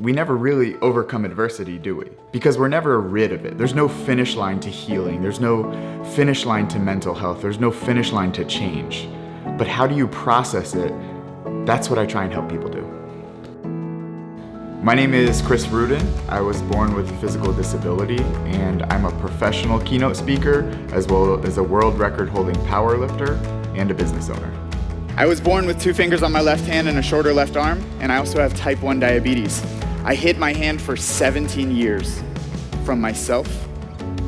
We never really overcome adversity, do we? Because we're never rid of it. There's no finish line to healing. There's no finish line to mental health. There's no finish line to change. But how do you process it? That's what I try and help people do. My name is Ruden. I was born with a physical disability, and I'm a professional keynote speaker, as well as a world record holding power lifter and a business owner. I was born with 2 fingers on my left hand and a shorter left arm, and I also have type 1 diabetes. I hid my hand for 17 years from myself,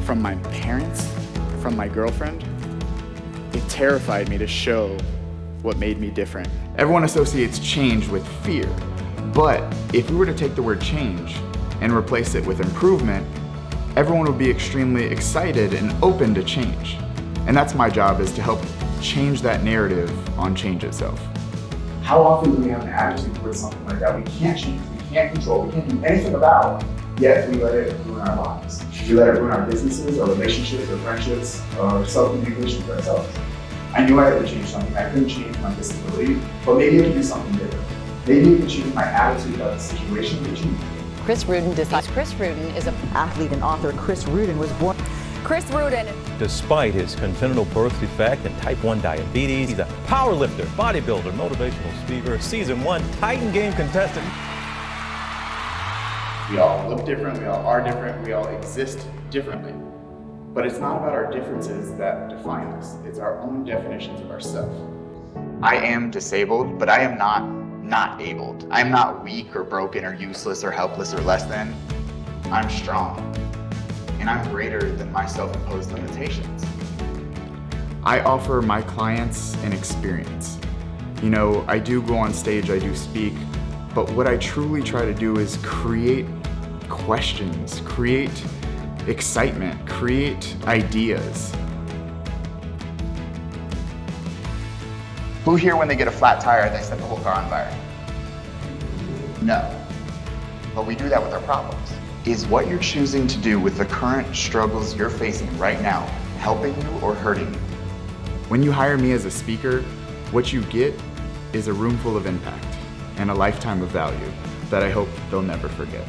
from my parents, from my girlfriend. It terrified me to show what made me different. Everyone associates change with fear, but if we were to take the word change and replace it with improvement, everyone would be extremely excited and open to change. And that's my job, is to help change that narrative on change itself. How often do we have an attitude towards something like that we can't change, we can't control, we can't do anything about, yet we let it ruin our lives. We let it ruin our businesses, our relationships, our friendships, our self-communication with ourselves. I knew I had to change something. I couldn't change my disability, but maybe I could do something different. Maybe I could change my attitude about the situation to change. Ruden decides. Ruden is an athlete and author. Ruden was born. Ruden. Despite his congenital birth defect and type 1 diabetes, he's a power lifter, bodybuilder, motivational speaker, season 1 Titan Game contestant. We all look different, we all are different, we all exist differently. But it's not about our differences that define us. It's our own definitions of ourselves. I am disabled, but I am not abled. I am not weak or broken or useless or helpless or less than. I'm strong. And I'm greater than my self-imposed limitations. I offer my clients an experience. You know, I do go on stage, I do speak, but what I truly try to do is create questions, create excitement, create ideas. Who here, when they get a flat tire, they set the whole car on fire? No. But we do that with our problems. Is what you're choosing to do with the current struggles you're facing right now helping you or hurting you? When you hire me as a speaker, what you get is a room full of impact and a lifetime of value that I hope they'll never forget.